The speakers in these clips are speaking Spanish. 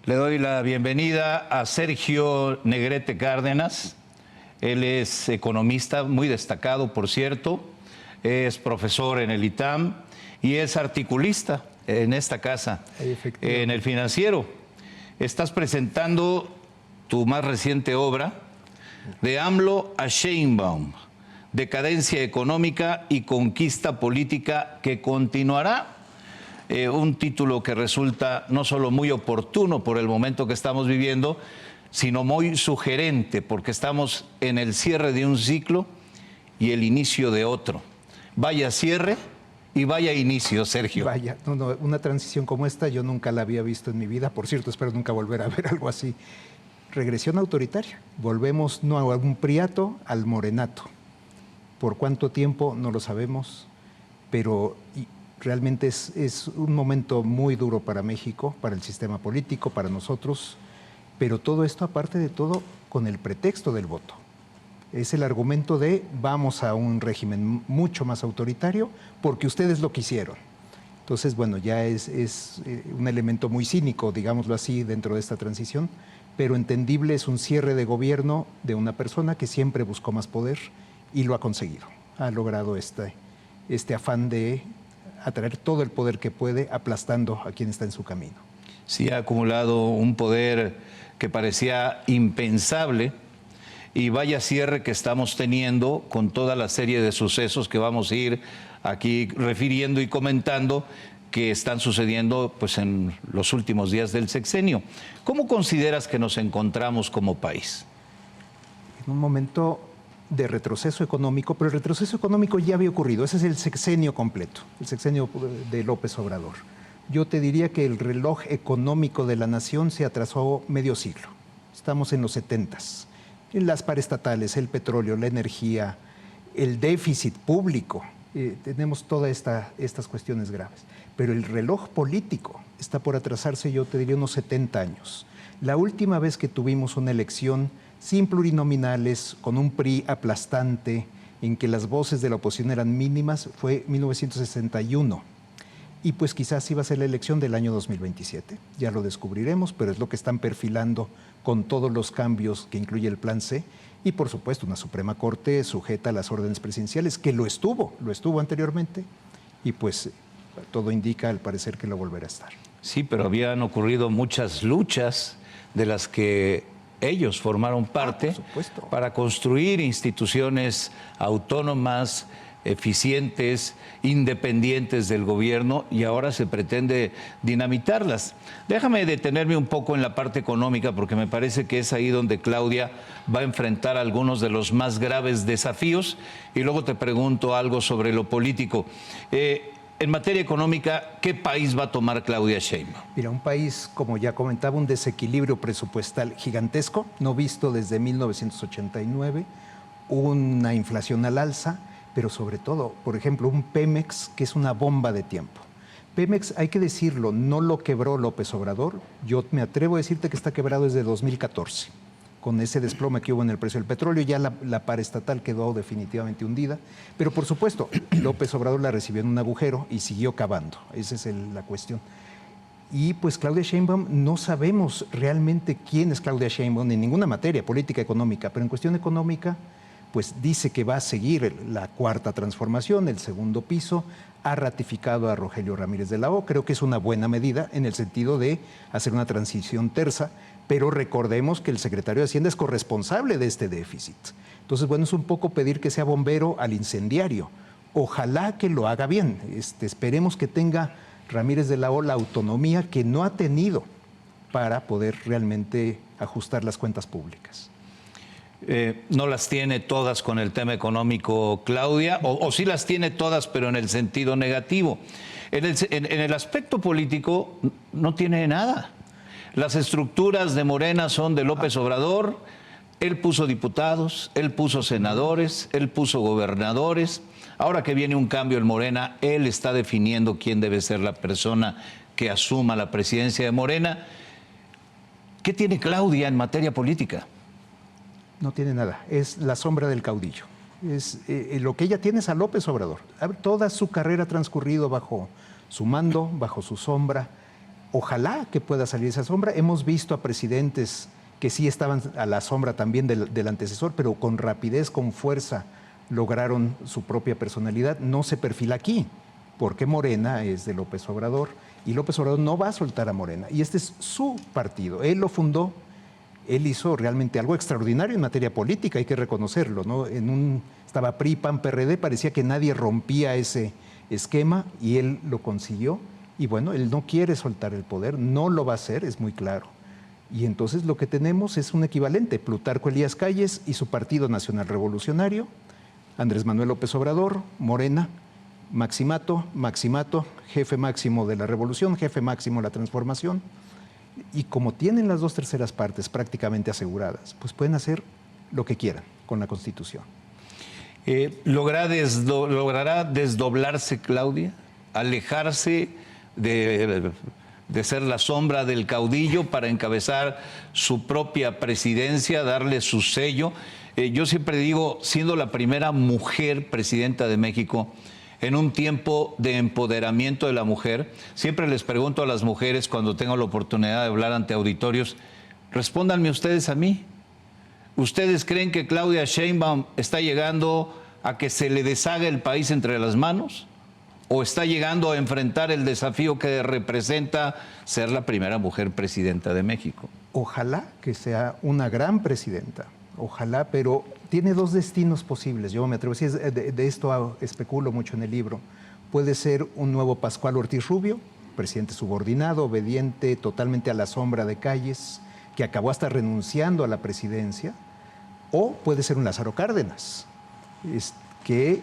Le doy la bienvenida a Sergio Negrete Cárdenas. Él es economista muy destacado, por cierto, es profesor en el ITAM y es articulista en esta casa, en El Financiero. Estás presentando tu más reciente obra, De AMLO a Sheinbaum, decadencia económica y conquista política que continuará. Un título que resulta no solo muy oportuno por el momento que estamos viviendo, sino muy sugerente, porque estamos en el cierre de un ciclo y el inicio de otro. Vaya cierre y vaya inicio, Sergio. Vaya, una transición como esta yo nunca la había visto en mi vida. Por cierto, espero nunca volver a ver algo así. Regresión autoritaria. Volvemos no a un priato, al morenato. ¿Por cuánto tiempo? No lo sabemos, pero realmente es un momento muy duro para México, para el sistema político, para nosotros, pero todo esto, aparte de todo, con el pretexto del voto. Es el argumento de vamos a un régimen mucho más autoritario porque ustedes lo quisieron. Entonces, bueno, ya es un elemento muy cínico, digámoslo así, dentro de esta transición, pero entendible. Es un cierre de gobierno de una persona que siempre buscó más poder y lo ha conseguido. Ha logrado este afán de atraer todo el poder que puede, aplastando a quien está en su camino. Sí, ha acumulado un poder que parecía impensable, y vaya cierre que estamos teniendo con toda la serie de sucesos que vamos a ir aquí refiriendo y comentando, que están sucediendo pues en los últimos días del sexenio. ¿Cómo consideras que nos encontramos como país? En un momento de retroceso económico, pero el retroceso económico ya había ocurrido. Ese es el sexenio completo, el sexenio de López Obrador. Yo te diría que el reloj económico de la nación se atrasó medio siglo. Estamos en los 70s. En las paraestatales, el petróleo, la energía, el déficit público, tenemos todas estas cuestiones graves. Pero el reloj político está por atrasarse, yo te diría, unos 70 años. La última vez que tuvimos una elección sin plurinominales, con un PRI aplastante, en que las voces de la oposición eran mínimas, fue 1961. Y pues quizás iba a ser la elección del año 2027. Ya lo descubriremos, pero es lo que están perfilando con todos los cambios que incluye el Plan C. Y por supuesto una Suprema Corte sujeta a las órdenes presidenciales, que lo estuvo anteriormente. Y pues todo indica al parecer que lo volverá a estar. Sí, pero habían ocurrido muchas luchas de las que ellos formaron parte para construir instituciones autónomas, eficientes, independientes del gobierno, y ahora se pretende dinamitarlas. Déjame detenerme un poco en la parte económica, porque me parece que es ahí donde Claudia va a enfrentar algunos de los más graves desafíos, y luego te pregunto algo sobre lo político. En materia económica, ¿qué país va a tomar Claudia Sheinbaum? Mira, un país, como ya comentaba, un desequilibrio presupuestal gigantesco, no visto desde 1989, una inflación al alza, pero sobre todo, por ejemplo, un Pemex que es una bomba de tiempo. Pemex, hay que decirlo, no lo quebró López Obrador. Yo me atrevo a decirte que está quebrado desde 2014. Con ese desplome que hubo en el precio del petróleo, ya la paraestatal quedó definitivamente hundida. Pero por supuesto, López Obrador la recibió en un agujero y siguió cavando. Esa es la cuestión. Y pues Claudia Sheinbaum, no sabemos realmente quién es Claudia Sheinbaum en ninguna materia, política, económica, pero en cuestión económica, pues dice que va a seguir la cuarta transformación, el segundo piso, ha ratificado a Rogelio Ramírez de la O. Creo que es una buena medida en el sentido de hacer una transición tersa, pero recordemos que el secretario de Hacienda es corresponsable de este déficit. Entonces, bueno, es un poco pedir que sea bombero al incendiario. Ojalá que lo haga bien. Esperemos que tenga Ramírez de la O la autonomía que no ha tenido para poder realmente ajustar las cuentas públicas. No las tiene todas con el tema económico, Claudia, o sí las tiene todas, pero en el sentido negativo. En el aspecto político no tiene nada. Las estructuras de Morena son de López Obrador. Él puso diputados, él puso senadores, él puso gobernadores. Ahora que viene un cambio en Morena, él está definiendo quién debe ser la persona que asuma la presidencia de Morena. ¿Qué tiene Claudia en materia política? No tiene nada, es la sombra del caudillo. Lo que ella tiene es a López Obrador. Toda su carrera ha transcurrido bajo su mando, bajo su sombra. Ojalá que pueda salir esa sombra. Hemos visto a presidentes que sí estaban a la sombra también del antecesor, pero con rapidez, con fuerza, lograron su propia personalidad. No se perfila aquí, porque Morena es de López Obrador, y López Obrador no va a soltar a Morena. Y este es su partido. Él lo fundó, él hizo realmente algo extraordinario en materia política, hay que reconocerlo, ¿no? Estaba PRI, PAN, PRD, parecía que nadie rompía ese esquema, y él lo consiguió. Y bueno, él no quiere soltar el poder, no lo va a hacer, es muy claro. Y entonces lo que tenemos es un equivalente, Plutarco Elías Calles y su Partido Nacional Revolucionario, Andrés Manuel López Obrador, Morena, Maximato, jefe máximo de la revolución, jefe máximo de la transformación. Y como tienen las 2/3 partes prácticamente aseguradas, pues pueden hacer lo que quieran con la Constitución. ¿Logrará desdoblarse Claudia? ¿Alejarse de ser la sombra del caudillo para encabezar su propia presidencia, darle su sello? Yo siempre digo, siendo la primera mujer presidenta de México, en un tiempo de empoderamiento de la mujer, siempre les pregunto a las mujeres cuando tengo la oportunidad de hablar ante auditorios, respóndanme ustedes a mí. ¿Ustedes creen que Claudia Sheinbaum está llegando a que se le deshaga el país entre las manos? ¿O está llegando a enfrentar el desafío que representa ser la primera mujer presidenta de México? Ojalá que sea una gran presidenta, ojalá, pero tiene dos destinos posibles. Yo me atrevo a decir, de esto especulo mucho en el libro. Puede ser un nuevo Pascual Ortiz Rubio, presidente subordinado, obediente, totalmente a la sombra de Calles, que acabó hasta renunciando a la presidencia, o puede ser un Lázaro Cárdenas, que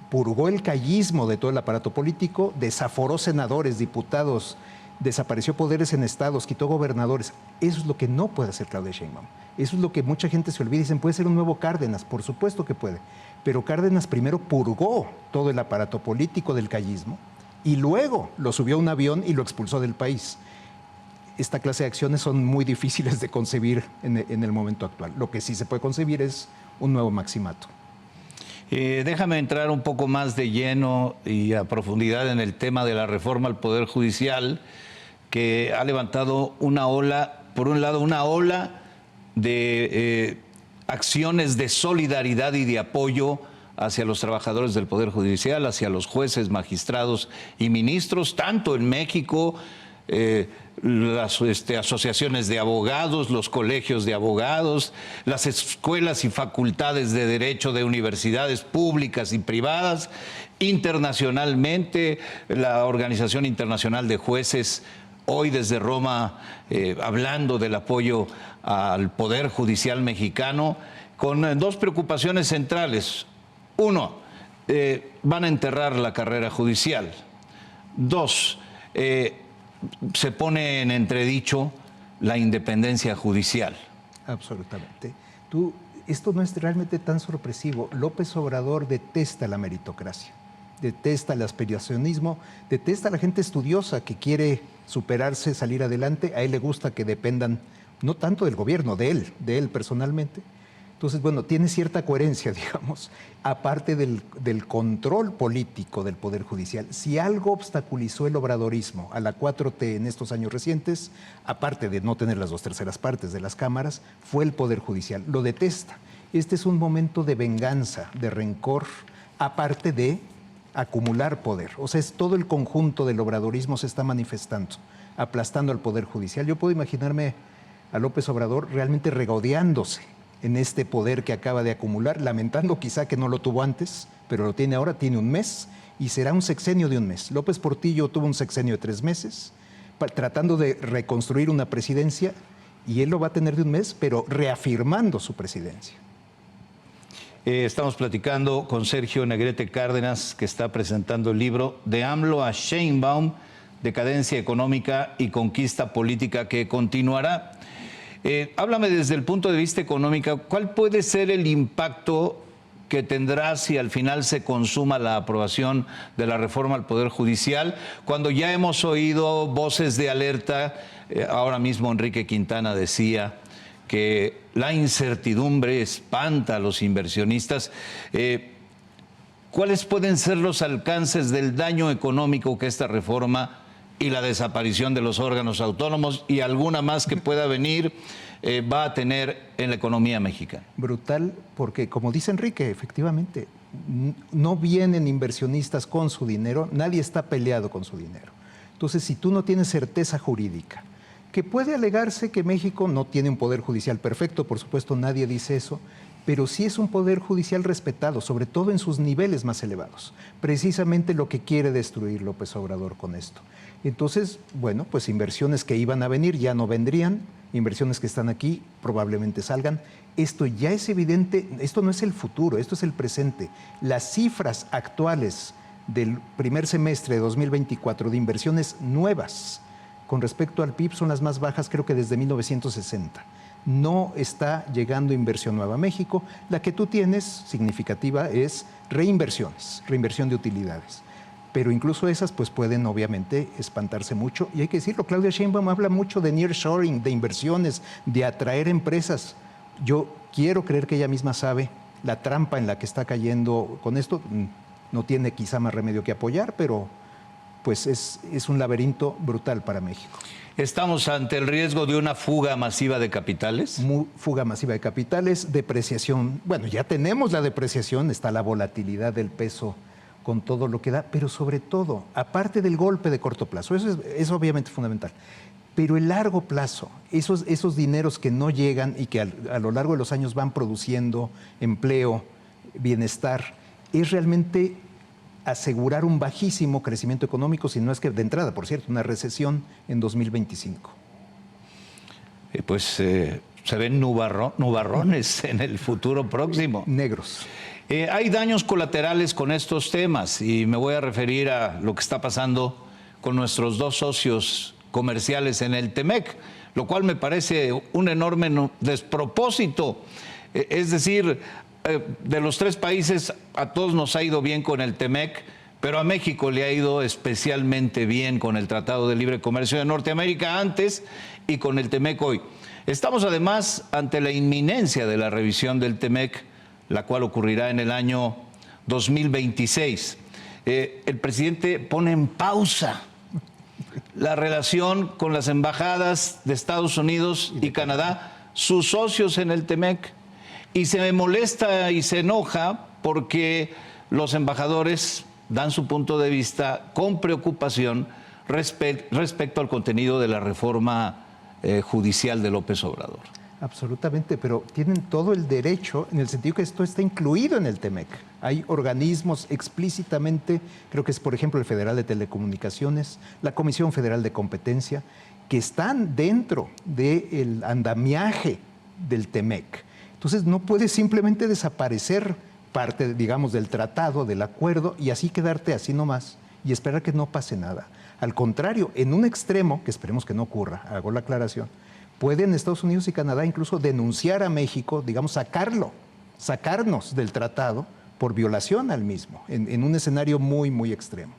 purgó el callismo de todo el aparato político, desaforó senadores, diputados, desapareció poderes en estados, quitó gobernadores. Eso es lo que no puede hacer Claudia Sheinbaum. Eso es lo que mucha gente se olvida. Dicen, puede ser un nuevo Cárdenas, por supuesto que puede. Pero Cárdenas primero purgó todo el aparato político del callismo y luego lo subió a un avión y lo expulsó del país. Esta clase de acciones son muy difíciles de concebir en el momento actual. Lo que sí se puede concebir es un nuevo Maximato. Déjame entrar un poco más de lleno y a profundidad en el tema de la reforma al Poder Judicial, que ha levantado una ola, por un lado, una ola de acciones de solidaridad y de apoyo hacia los trabajadores del Poder Judicial, hacia los jueces, magistrados y ministros, tanto en México, las asociaciones de abogados, los colegios de abogados, las escuelas y facultades de derecho de universidades públicas y privadas, internacionalmente, la Organización Internacional de Jueces, hoy desde Roma, hablando del apoyo al Poder Judicial mexicano, con dos preocupaciones centrales. Uno, van a enterrar la carrera judicial. Dos, se pone en entredicho la independencia judicial. Absolutamente. Esto no es realmente tan sorpresivo. López Obrador detesta la meritocracia, detesta el aspiracionismo, detesta a la gente estudiosa que quiere superarse, salir adelante. A él le gusta que dependan no tanto del gobierno, de él personalmente. Entonces, bueno, tiene cierta coherencia, digamos, aparte del control político del Poder Judicial. Si algo obstaculizó el obradorismo a la 4T en estos años recientes, aparte de no tener las 2/3 partes de las cámaras, fue el Poder Judicial. Lo detesta. Este es un momento de venganza, de rencor, aparte de acumular poder. O sea, es todo el conjunto del obradorismo se está manifestando, aplastando al Poder Judicial. Yo puedo imaginarme a López Obrador realmente regodeándose en este poder que acaba de acumular, lamentando quizá que no lo tuvo antes, pero lo tiene ahora, tiene un mes, y será un sexenio de un mes. López Portillo tuvo un sexenio de 3 meses, tratando de reconstruir una presidencia, y él lo va a tener de un mes, pero reafirmando su presidencia. Estamos platicando con Sergio Negrete Cárdenas, que está presentando el libro De AMLO a Sheinbaum, Decadencia Económica y Conquista Política, que continuará. Háblame desde el punto de vista económico, ¿cuál puede ser el impacto que tendrá si al final se consuma la aprobación de la reforma al Poder Judicial, cuando ya hemos oído voces de alerta? Ahora mismo Enrique Quintana decía que la incertidumbre espanta a los inversionistas. ¿Cuáles pueden ser los alcances del daño económico que esta reforma y la desaparición de los órganos autónomos y alguna más que pueda venir va a tener en la economía mexicana. Brutal, porque como dice Enrique, efectivamente, no vienen inversionistas con su dinero, nadie está peleado con su dinero. Entonces, si tú no tienes certeza jurídica, que puede alegarse que México no tiene un poder judicial perfecto, por supuesto nadie dice eso, pero sí es un poder judicial respetado, sobre todo en sus niveles más elevados. Precisamente lo que quiere destruir López Obrador con esto. Entonces, bueno, pues inversiones que iban a venir ya no vendrían, inversiones que están aquí probablemente salgan. Esto ya es evidente, esto no es el futuro, esto es el presente. Las cifras actuales del primer semestre de 2024 de inversiones nuevas con respecto al PIB son las más bajas, creo que desde 1960. No está llegando inversión nueva a México. La que tú tienes, significativa, es reinversiones, reinversión de utilidades. Pero incluso esas pues pueden obviamente espantarse mucho. Y hay que decirlo, Claudia Sheinbaum habla mucho de nearshoring, de inversiones, de atraer empresas. Yo quiero creer que ella misma sabe la trampa en la que está cayendo con esto. No tiene quizá más remedio que apoyar, pero pues es un laberinto brutal para México. ¿Estamos ante el riesgo de una fuga masiva de capitales? Fuga masiva de capitales, depreciación. Bueno, ya tenemos la depreciación, está la volatilidad del peso con todo lo que da, pero sobre todo, aparte del golpe de corto plazo, eso es obviamente fundamental, pero el largo plazo, esos dineros que no llegan y que a lo largo de los años van produciendo empleo, bienestar, es realmente asegurar un bajísimo crecimiento económico, si no es que de entrada, por cierto, una recesión en 2025. Se ven nubarrones en el futuro próximo. Negros. Hay daños colaterales con estos temas y me voy a referir a lo que está pasando con nuestros dos socios comerciales en el TEMEC, lo cual me parece un enorme despropósito. Es decir, de los tres países a todos nos ha ido bien con el TEMEC, pero a México le ha ido especialmente bien con el Tratado de Libre Comercio de Norteamérica antes y con el TEMEC hoy. Estamos además ante la inminencia de la revisión del TEMEC, la cual ocurrirá en el año 2026. El presidente pone en pausa la relación con las embajadas de Estados Unidos y Canadá, sus socios en el TEMEC, y se molesta y se enoja porque los embajadores dan su punto de vista con preocupación respecto al contenido de la reforma judicial de López Obrador. Absolutamente, pero tienen todo el derecho en el sentido que esto está incluido en el TEMEC. Hay organismos explícitamente, creo que es por ejemplo el Federal de Telecomunicaciones, la Comisión Federal de Competencia, que están dentro del andamiaje del TEMEC. Entonces no puedes simplemente desaparecer parte, digamos, del tratado, del acuerdo y así quedarte así nomás y esperar que no pase nada. Al contrario, en un extremo, que esperemos que no ocurra, hago la aclaración, pueden Estados Unidos y Canadá incluso denunciar a México, digamos, sacarnos del tratado por violación al mismo, en un escenario muy, muy extremo.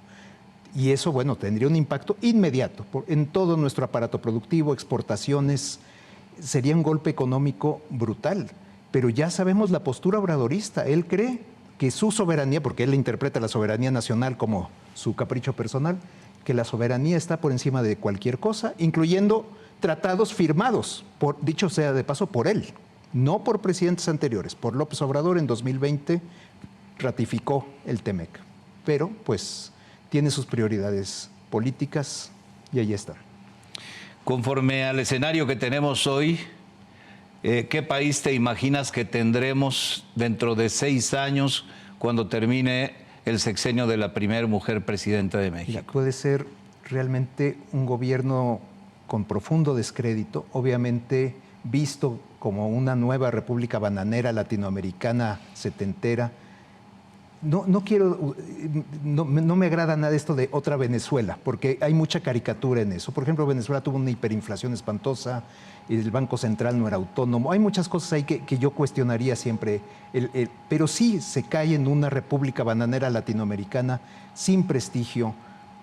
Y eso, bueno, tendría un impacto inmediato en todo nuestro aparato productivo, exportaciones, sería un golpe económico brutal. Pero ya sabemos la postura obradorista, él cree que su soberanía, porque él interpreta la soberanía nacional como su capricho personal, que la soberanía está por encima de cualquier cosa, incluyendo tratados firmados, dicho sea de paso, por él, no por presidentes anteriores. Por López Obrador en 2020 ratificó el TEMEC, pero pues tiene sus prioridades políticas y ahí está. Conforme al escenario que tenemos hoy, ¿qué país te imaginas que tendremos dentro de 6 años cuando termine el sexenio de la primera mujer presidenta de México? Mira, puede ser realmente un gobierno con profundo descrédito, obviamente visto como una nueva república bananera latinoamericana setentera. No me agrada nada esto de otra Venezuela, porque hay mucha caricatura en eso. Por ejemplo, Venezuela tuvo una hiperinflación espantosa, el Banco Central no era autónomo. Hay muchas cosas ahí que yo cuestionaría siempre, pero sí se cae en una república bananera latinoamericana sin prestigio,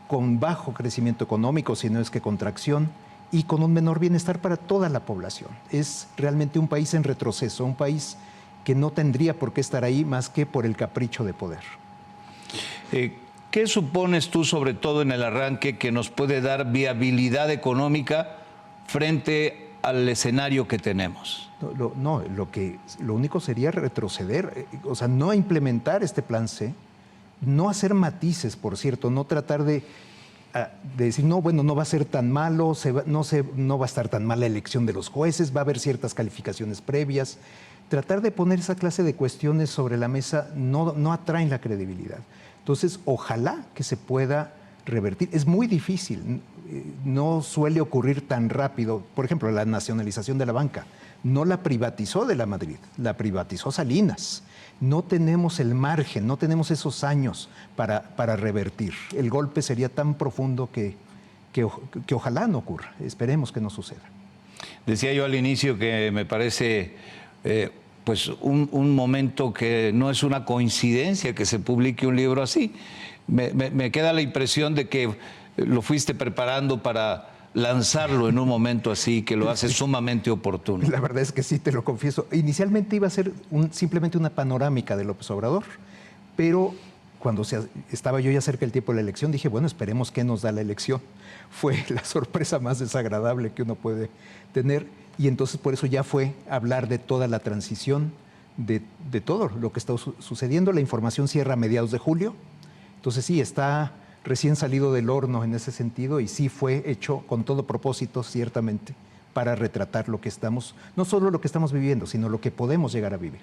con bajo crecimiento económico, si no es que contracción, y con un menor bienestar para toda la población. Es realmente un país en retroceso, un país que no tendría por qué estar ahí más que por el capricho de poder. ¿Qué supones tú, sobre todo en el arranque, que nos puede dar viabilidad económica frente al escenario que tenemos? Lo único sería retroceder, o sea, no implementar este plan C, no hacer matices, por cierto, no tratar de decir, no, bueno, no va a ser tan malo, no va a estar tan mala la elección de los jueces, va a haber ciertas calificaciones previas. Tratar de poner esa clase de cuestiones sobre la mesa no atraen la credibilidad. Entonces, ojalá que se pueda revertir. Es muy difícil, no suele ocurrir tan rápido. Por ejemplo, la nacionalización de la banca. No la privatizó de la Madrid, la privatizó Salinas. No tenemos el margen, no tenemos esos años para revertir. El golpe sería tan profundo que ojalá no ocurra. Esperemos que no suceda. Decía yo al inicio que me parece pues un momento que no es una coincidencia que se publique un libro así. Me queda la impresión de que lo fuiste preparando para lanzarlo en un momento así, que lo hace sumamente oportuno. La verdad es que sí, te lo confieso. Inicialmente iba a ser simplemente una panorámica de López Obrador, pero cuando estaba yo ya cerca del tiempo de la elección, dije, bueno, esperemos qué nos da la elección. Fue la sorpresa más desagradable que uno puede tener, y entonces por eso ya fue hablar de toda la transición, de todo lo que está sucediendo. La información cierra a mediados de julio, entonces sí, está recién salido del horno en ese sentido, y sí fue hecho con todo propósito, ciertamente, para retratar lo que estamos, no solo lo que estamos viviendo, sino lo que podemos llegar a vivir.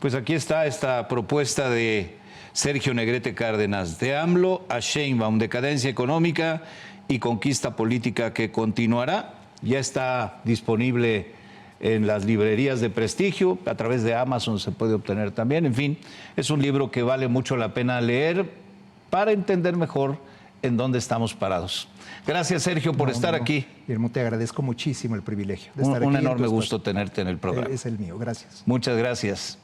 Pues aquí está esta propuesta de Sergio Negrete Cárdenas, de AMLO a Sheinbaum, decadencia económica y conquista política que continuará. Ya está disponible en las librerías de prestigio, a través de Amazon se puede obtener también. En fin, es un libro que vale mucho la pena leer para entender mejor en dónde estamos parados. Gracias, Sergio, por estar aquí. Guillermo, te agradezco muchísimo el privilegio de estar aquí. Un enorme gusto tenerte en el programa. Es el mío, gracias. Muchas gracias.